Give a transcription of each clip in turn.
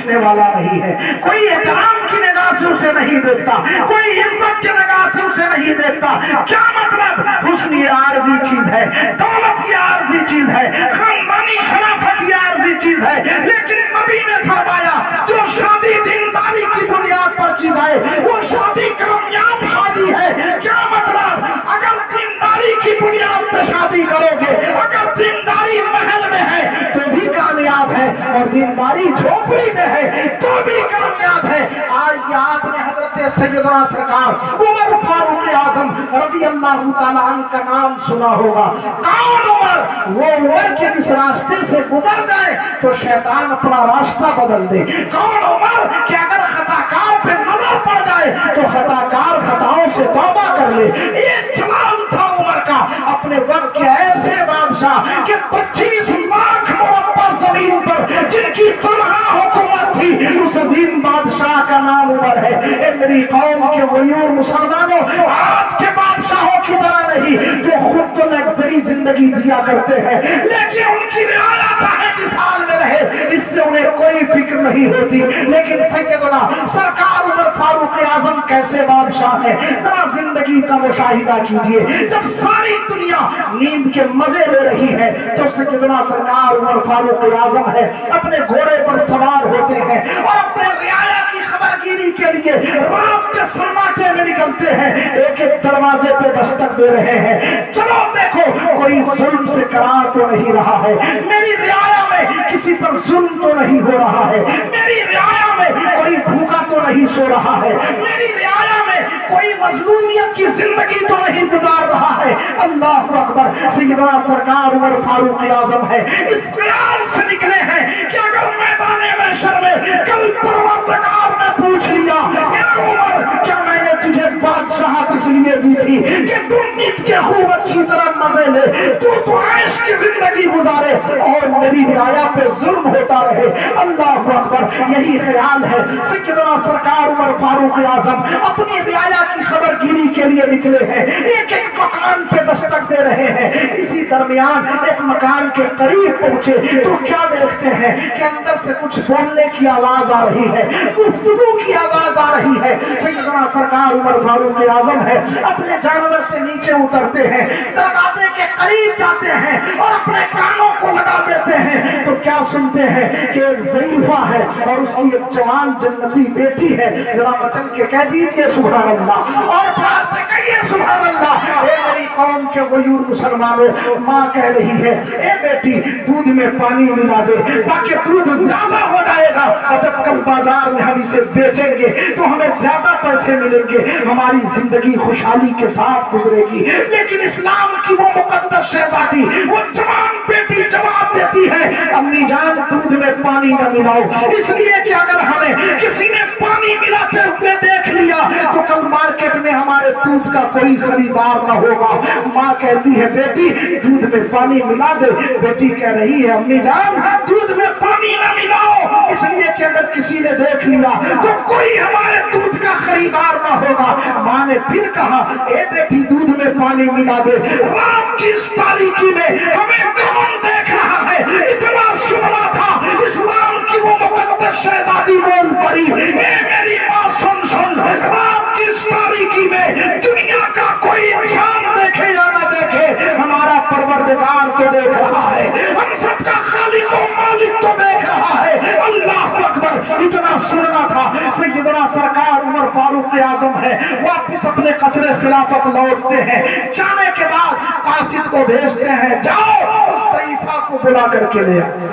پوچھنے والا نہیں ہے، کوئی احترام کی نگاہ سے اسے نہیں دیکھتا، کوئی عزت کی نگاہ سے اسے نہیں دیکھتا۔ کیا مطلب؟ حسن یہ عارضی چیز ہے، دولت یہ عارضی چیز ہے، خاندانی شرافت یہ عارضی چیز ہے، لیکن نبی نے فرمایا جو شادی دینداری کی بنیاد پر کی جائے وہ شادی کامیاب شادی ہے۔ کیا مطلب؟ اگر دینداری کی بنیاد پہ شادی کرو گے، اگر دینداری محل میں ہے تو بھی کامیاب ہے، اور دینداری جھوپڑی میں ہے تو بھی کامیاب ہے۔ آج آپ نے حضرت سیدنا سرکار عمر فاروق اعظم رضی اللہ تعالیٰ عنہ کا نام سنا ہوگا۔ کون عمر؟ وہ عمر کے اس راستے سے گزر جائے تو شیطان اپنا راستہ بدل دے۔ کون عمر کہ اگر خطا کار پہ نظر پڑ جائے تو خطا کار خطاؤں سے توبہ کر لے۔ یہ چلان تھا عمر کا، اپنے وقت کے ایسے بادشاہ کہ 25 لاکھ مربع زمین پر جن کی تنہا حکومت تھی، اس عظیم بادشاہ کا نام عمر ہے۔ اے میری قوم کے غیور مسلمانوں، آج کے بادشاہوں کی طرح نہیں جو خود تو لگژری زندگی جیا کرتے ہیں لیکن ان کی رعایا چاہے جس حال میں رہے اس سے انہیں کوئی فکر نہیں ہوتی، لیکن سیدنا سرکار عمر فاروق اعظم کیسے بادشاہ ہے؟ ذرا زندگی کا مشاہدہ کیجئے۔ جب ساری دنیا نیند کے مزے لے رہی ہے تو سیدنا سرکار عمر فاروق اعظم ہے، اپنے گھوڑے پر سوار ہوتے ہیں اور اپنے رعایا کی خبرگیری کے لیے رات کے سناٹے میں نکلتے ہیں، ایک ایک دروازے پہ دستک دے رہے ہیں۔ چلو دیکھو کوئی ظلم سے قرار تو نہیں رہا ہے، میری رعایا میں کسی پر ظلم تو نہیں ہو رہا ہے، میری رعایا میں کوئی بھوکا تو نہیں سو رہا ہے، میری رعایا میں کوئی مظلومیت کی زندگی تو نہیں گزار رہا ہے۔ اللہ اکبر! سیدنا سرکار عمر فاروق اعظم ہے، اس خیال سے نکلے ہیں کہ اگر میدان محشر میں کل پروردگار نے پوچھ لیا اے عمر کیا میں نے تجھے بادشاہت اس لیے دی تھی کہ تم نیند کے خوب اچھی طرح مزے لے، تو عیش کی زندگی گزارے اور میری رعایا پہ ظلم ہوتا رہے۔ اللہ اکبر! یہی خیال ہے سیدنا سرکار عمر فاروق اعظم اپنی رعایا کی خبرگیری کے لیے نکلے ہیں، ایک ایک مکان پہ دستک دے رہے ہیں۔ اسی درمیان ایک مکان کے قریب پہنچے تو کیا دیکھتے ہیں کہ اندر سے کچھ بولنے کی آواز آ رہی ہے، گفتگو کی آواز آ رہی ہے۔ سیدنا سرکار عمر فاروق اعظم ہے، اپنے جانور سے نیچے اترتے ہیں، دروازے کے قریب جاتے ہیں اور اپنے کانوں کو لگا دیتے ہیں تو کیا سنتے ہیں کہ ایک ضعیفہ ہے اور اس کی ایک جوان جنتی بیٹی ہے۔ ذرا وطن کے کہہ دیجیے سبحان اللہ، اور پیار سے کہیے سبحان اللہ۔ اے میری قوم کے غیور مسلمانوں، ماں کہہ رہی ہے اے بیٹی دودھ میں پانی ملا دے تاکہ دودھ زیادہ ہو جائے گا، اور جب کل بازار میں ہم اسے بیچیں گے تو ہمیں زیادہ پیسے ملیں گے، ہماری زندگی خوشحالی کے ساتھ گزرے گی۔ لیکن اسلام کی وہ مقدس شہزادی، وہ جوان بیٹی جواب دیتی ہے امی جان دودھ میں پانی نہ ملاؤ، اس لیے کہ اگر ہمیں کسی نے پانی ملاتے ہوئے دیکھ لیا تو کل مارکیٹ میں ہمارے دودھ کا کوئی خریدار نہ ہوگا۔ ماں کہتی ہے بیٹی دودھ میں پانی ملا دے، بیٹی کہہ رہی ہے امی جان دودھ میں پانی نہ ملاؤ، اس لیے کہ اگر کسی نے دیکھ لیا تو کوئی ہمارے دودھ کا خریدار نہ ہوگا۔ ماں نے پھر کہا اے بیٹی دودھ میں پانی ملا دے، رات کی اس تاریکی میں ہمیں کون دیکھ رہا ہے؟ اتنا سننا تھا اسلام کی وہ مقدس شہزادی بول پڑی اے میری ماں سن سن، رات کی اس تاریکی میں دنیا کا کوئی انسان دیکھے یا نہ دیکھے ہمارا پروردگار تو دیکھ رہا ہے، ہم سب کا خالق و مالک تو دیکھ رہا ہے۔ اللہ اکبر! اتنا سننا تھا۔ سیدنا سرکار عمر فاروق اعظم ہے، واپس اپنے قصر خلافت لوٹتے ہیں، جانے کے بعد قاصد کو بھیجتے ہیں جاؤ اس ضعیفہ کو بلا کر کے لے آؤ۔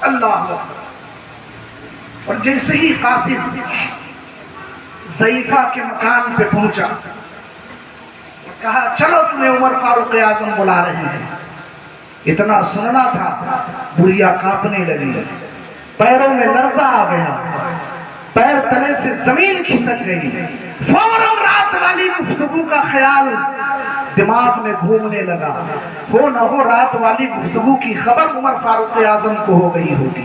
اللہ اکبر! اور جیسے ہی قاصد ضعیفہ کے مکان پہ پہنچا کہا چلو تمہیں عمر فاروق اعظم بلا رہے ہیں۔ اتنا سننا تھا بڑھیا کانپنے لگی، پیروں میں لرزہ آ گیا، پیر تلے سے زمین کھسک گئی، فوراً رات والی گفتگو کا خیال دماغ میں گھومنے لگا، ہو نہ ہو رات والی گفتگو کی خبر عمر فاروق اعظم کو ہو گئی ہوگی۔